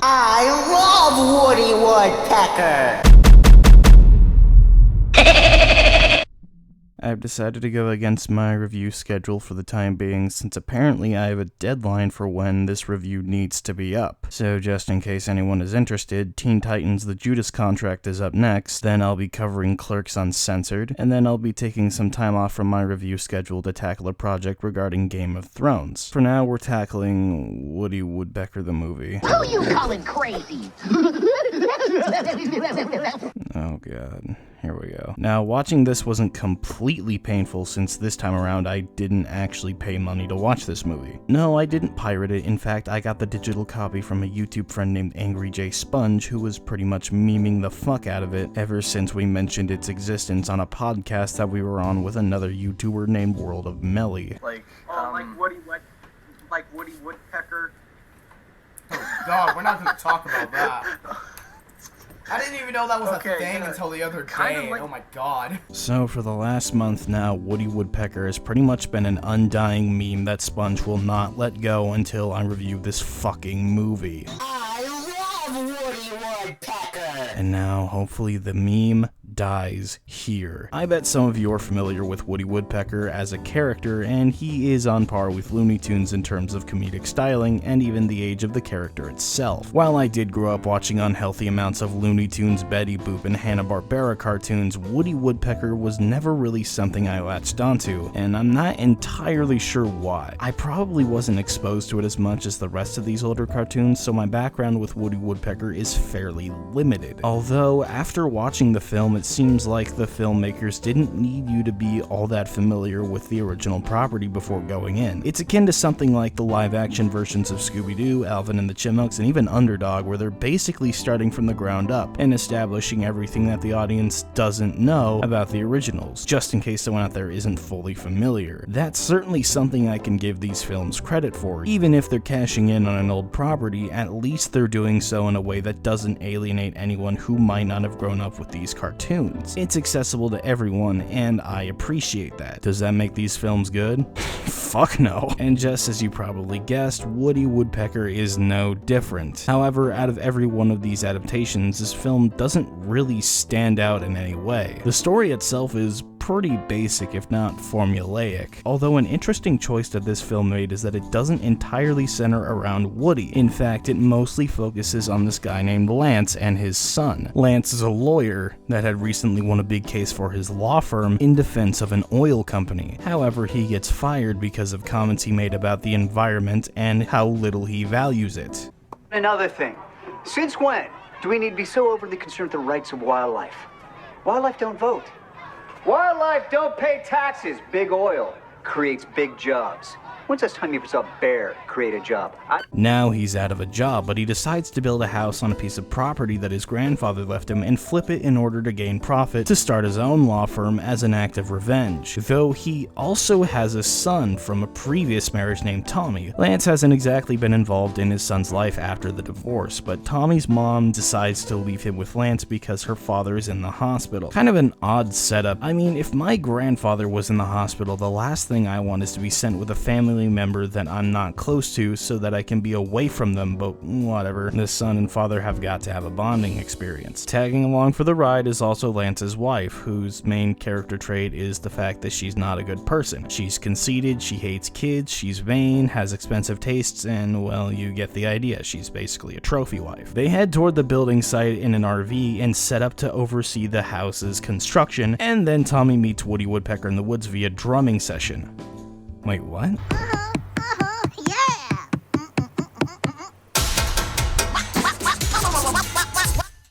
I love Woody Woodpecker! I've decided to go against my review schedule for the time being, since apparently I have a deadline for when this review needs to be up. So just in case anyone is interested, Teen Titans The Judas Contract is up next, then I'll be covering Clerks Uncensored, and then I'll be taking some time off from my review schedule to tackle a project regarding Game of Thrones. For now, we're tackling Woody Woodpecker the movie. Who you calling crazy? Oh god, here we go. Now, watching this wasn't completely painful, since this time around I didn't actually pay money to watch this movie. No, I didn't pirate it. In fact, I got the digital copy from a YouTube friend named Angry J Sponge, who was pretty much memeing the fuck out of it ever since we mentioned its existence on a podcast that we were on with another YouTuber named World of Melly. Like Woody Woodpecker. Oh god, we're not gonna talk about that. I didn't even know that was a thing until the other day. Oh my god. So for the last month now, Woody Woodpecker has pretty much been an undying meme that Sponge will not let go until I review this fucking movie. I love Woody Woodpecker! And now, hopefully the meme dies here. I bet some of you are familiar with Woody Woodpecker as a character, and he is on par with Looney Tunes in terms of comedic styling and even the age of the character itself. While I did grow up watching unhealthy amounts of Looney Tunes, Betty Boop, and Hanna-Barbera cartoons, Woody Woodpecker was never really something I latched onto, and I'm not entirely sure why. I probably wasn't exposed to it as much as the rest of these older cartoons, so my background with Woody Woodpecker is fairly limited. Although, after watching the film, it seems like the filmmakers didn't need you to be all that familiar with the original property before going in. It's akin to something like the live-action versions of Scooby-Doo, Alvin and the Chipmunks, and even Underdog, where they're basically starting from the ground up and establishing everything that the audience doesn't know about the originals, just in case someone out there isn't fully familiar. That's certainly something I can give these films credit for. Even if they're cashing in on an old property, at least they're doing so in a way that doesn't alienate anyone who might not have grown up with these cartoons. It's accessible to everyone, and I appreciate that. Does that make these films good? Fuck no. And just as you probably guessed, Woody Woodpecker is no different. However, out of every one of these adaptations, this film doesn't really stand out in any way. The story itself is pretty basic, if not formulaic. Although an interesting choice that this film made is that it doesn't entirely center around Woody. In fact, it mostly focuses on this guy named Lance and his son. Lance is a lawyer that had recently won a big case for his law firm in defense of an oil company. However, he gets fired because of comments he made about the environment and how little he values it. Another thing, since when do we need to be so overly concerned with the rights of wildlife? Wildlife don't vote. Wildlife don't pay taxes. Big oil creates big jobs. When's the last time you saw a bear create a job? Now he's out of a job, but he decides to build a house on a piece of property that his grandfather left him and flip it in order to gain profit to start his own law firm as an act of revenge. Though he also has a son from a previous marriage named Tommy. Lance hasn't exactly been involved in his son's life after the divorce, but Tommy's mom decides to leave him with Lance because her father is in the hospital. Kind of an odd setup. I mean, if my grandfather was in the hospital, the last thing I want is to be sent with a family member that I'm not close to so that I can be away from them, but whatever. The son and father have got to have a bonding experience. Tagging along for the ride is also Lance's wife, whose main character trait is the fact that she's not a good person. She's conceited, she hates kids, she's vain, has expensive tastes, and well, you get the idea. She's basically a trophy wife. They head toward the building site in an RV and set up to oversee the house's construction, and then Tommy meets Woody Woodpecker in the woods via drumming session. Wait, what? Yeah!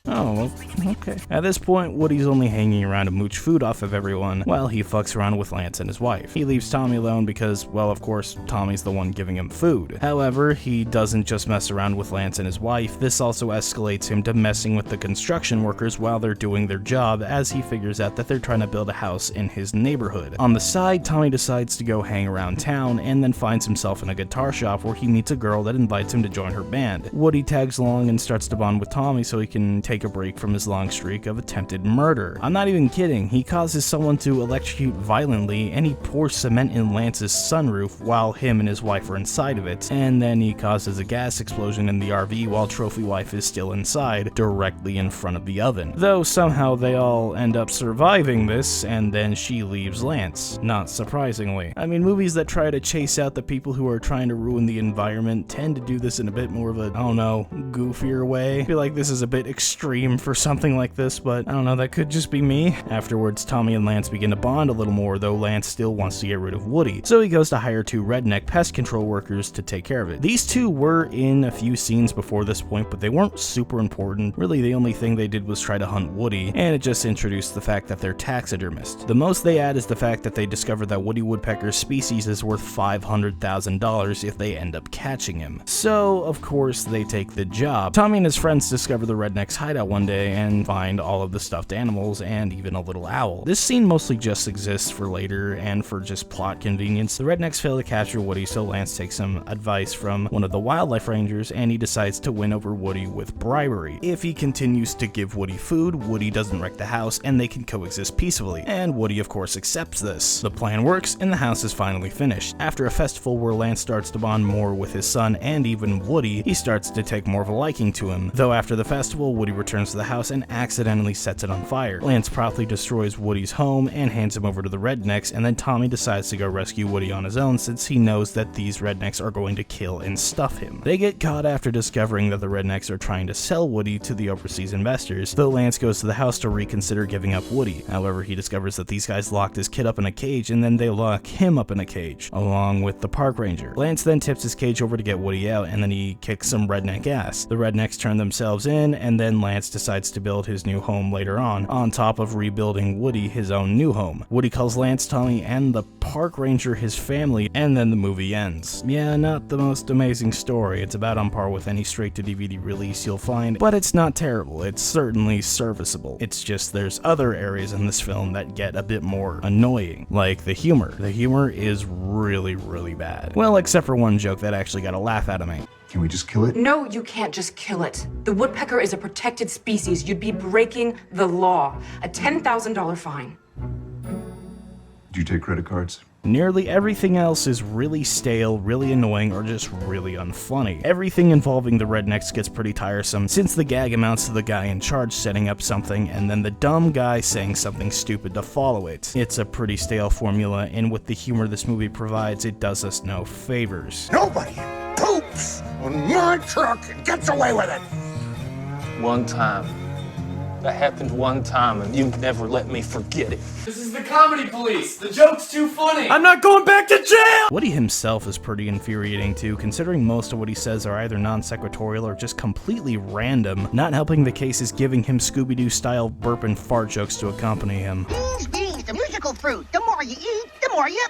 Oh, well, okay. At this point, Woody's only hanging around to mooch food off of everyone while he fucks around with Lance and his wife. He leaves Tommy alone because, well, of course, Tommy's the one giving him food. However, he doesn't just mess around with Lance and his wife. This also escalates him to messing with the construction workers while they're doing their job, as he figures out that they're trying to build a house in his neighborhood. On the side, Tommy decides to go hang around town and then finds himself in a guitar shop where he meets a girl that invites him to join her band. Woody tags along and starts to bond with Tommy so he can take a break from his long year-long streak of attempted murder. I'm not even kidding, he causes someone to electrocute violently, and he pours cement in Lance's sunroof while him and his wife are inside of it, and then he causes a gas explosion in the RV while Trophy Wife is still inside, directly in front of the oven. Though somehow they all end up surviving this, and then she leaves Lance, not surprisingly. I mean, movies that try to chase out the people who are trying to ruin the environment tend to do this in a bit more of a, I don't know, goofier way. I feel like this is a bit extreme for something like this, but I don't know, that could just be me. Afterwards, Tommy and Lance begin to bond a little more, though Lance still wants to get rid of Woody, so he goes to hire 2 redneck pest control workers to take care of it. These 2 were in a few scenes before this point, but they weren't super important. Really, the only thing they did was try to hunt Woody, and it just introduced the fact that they're taxidermists. The most they add is the fact that they discovered that Woody Woodpecker's species is worth $500,000 if they end up catching him. So, of course, they take the job. Tommy and his friends discover the redneck's hideout one day and find all of the stuffed animals and even a little owl. This scene mostly just exists for later and for just plot convenience. The rednecks fail to capture Woody, so Lance takes some advice from one of the wildlife rangers, and he decides to win over Woody with bribery. If he continues to give Woody food, Woody doesn't wreck the house and they can coexist peacefully, and Woody of course accepts this. The plan works and the house is finally finished. After a festival where Lance starts to bond more with his son and even Woody, he starts to take more of a liking to him. Though after the festival, Woody returns to the house and accidentally sets it on fire. Lance promptly destroys Woody's home and hands him over to the rednecks, and then Tommy decides to go rescue Woody on his own since he knows that these rednecks are going to kill and stuff him. They get caught after discovering that the rednecks are trying to sell Woody to the overseas investors, though Lance goes to the house to reconsider giving up Woody. However, he discovers that these guys locked his kid up in a cage, and then they lock him up in a cage, along with the park ranger. Lance then tips his cage over to get Woody out, and then he kicks some redneck ass. The rednecks turn themselves in, and then Lance decides to build his new home later on top of rebuilding Woody his own new home. Woody calls Lance, Tommy, and the park ranger his family, and then the movie ends. Yeah, not the most amazing story. It's about on par with any straight-to-DVD release you'll find, but it's not terrible. It's certainly serviceable. It's just there's other areas in this film that get a bit more annoying, like the humor. The humor is really, really bad. Well, except for one joke that actually got a laugh out of me. Can we just kill it? No, you can't just kill it. The woodpecker is a protected species. You'd be breaking the law. A $10,000 fine. Do you take credit cards? Nearly everything else is really stale, really annoying, or just really unfunny. Everything involving the rednecks gets pretty tiresome, since the gag amounts to the guy in charge setting up something and then the dumb guy saying something stupid to follow it. It's a pretty stale formula, and with the humor this movie provides, it does us no favors. Nobody poops on my truck and gets away with it! One time. That happened one time, and you've never let me forget it. This is the comedy police. The joke's too funny. I'm not going back to jail! Woody himself is pretty infuriating too, considering most of what he says are either non-sequitorial or just completely random. Not helping the case is giving him Scooby-Doo style burp and fart jokes to accompany him. Beans, the musical fruit. The more you eat, the more you...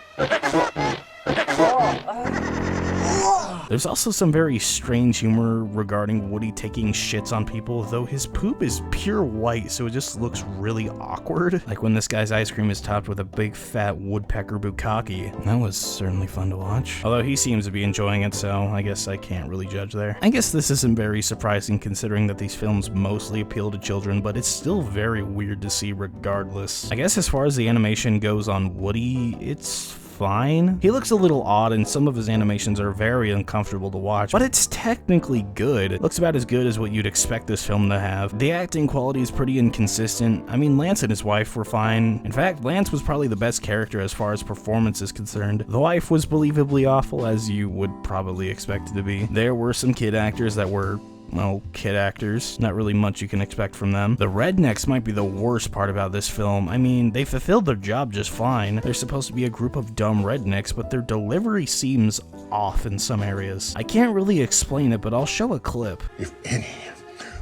There's also some very strange humor regarding Woody taking shits on people, though his poop is pure white, so it just looks really awkward. Like when this guy's ice cream is topped with a big fat woodpecker bukkake. That was certainly fun to watch. Although he seems to be enjoying it, so I guess I can't really judge there. I guess this isn't very surprising considering that these films mostly appeal to children, but it's still very weird to see regardless. I guess as far as the animation goes on Woody, it's fine. He looks a little odd and some of his animations are very uncomfortable to watch, but it's technically good. It looks about as good as what you'd expect this film to have. The acting quality is pretty inconsistent. I mean, Lance and his wife were fine. In fact, Lance was probably the best character as far as performance is concerned. The wife was believably awful, as you would probably expect it to be. There were some kid actors that were, well, kid actors. Not really much you can expect from them. The rednecks might be the worst part about this film. I mean, they fulfilled their job just fine. They're supposed to be a group of dumb rednecks, but their delivery seems off in some areas. I can't really explain it, but I'll show a clip. If any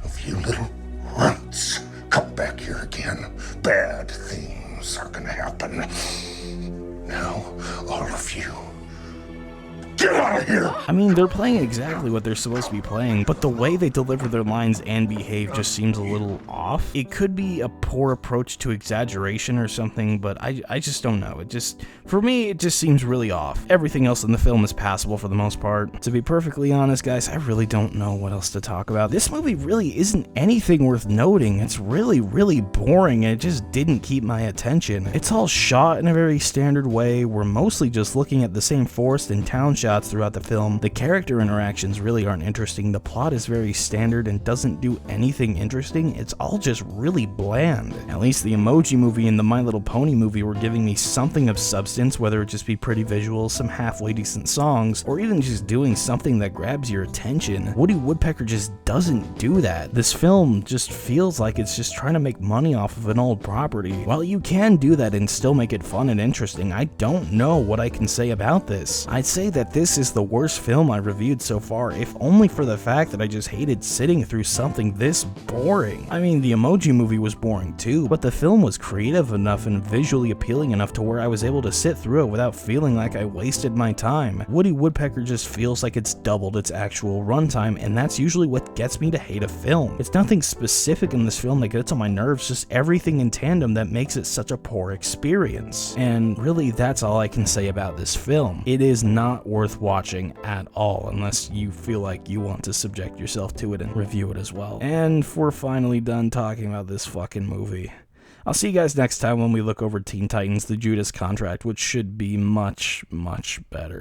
of you little runts come back here again, bad things are gonna happen. Now, all of you, get out of here. I mean, they're playing exactly what they're supposed to be playing, but the way they deliver their lines and behave just seems a little off. It could be a poor approach to exaggeration or something, but I just don't know. For me, it just seems really off. Everything else in the film is passable for the most part. To be perfectly honest, guys, I really don't know what else to talk about. This movie really isn't anything worth noting. It's really, really boring, and it just didn't keep my attention. It's all shot in a very standard way. We're mostly just looking at the same forest and town shots throughout the film. The character interactions really aren't interesting. The plot is very standard and doesn't do anything interesting. It's all just really bland. At least the Emoji Movie and the My Little Pony movie were giving me something of substance, whether it just be pretty visuals, some halfway decent songs, or even just doing something that grabs your attention. Woody Woodpecker just doesn't do that. This film just feels like it's just trying to make money off of an old property. While you can do that and still make it fun and interesting, I don't know what I can say about this. I'd say that this is the worst film I've reviewed so far, if only for the fact that I just hated sitting through something this boring. I mean, the Emoji Movie was boring too, but the film was creative enough and visually appealing enough to where I was able to sit through it without feeling like I wasted my time. Woody Woodpecker just feels like it's doubled its actual runtime, and that's usually what gets me to hate a film. It's nothing specific in this film that gets on my nerves, just everything in tandem that makes it such a poor experience. And really, that's all I can say about this film. It is not worth watching at all unless you feel like you want to subject yourself to it and review it as well. And we're finally done talking about this fucking movie. I'll see you guys next time when we look over Teen Titans: The Judas Contract, which should be much, much better.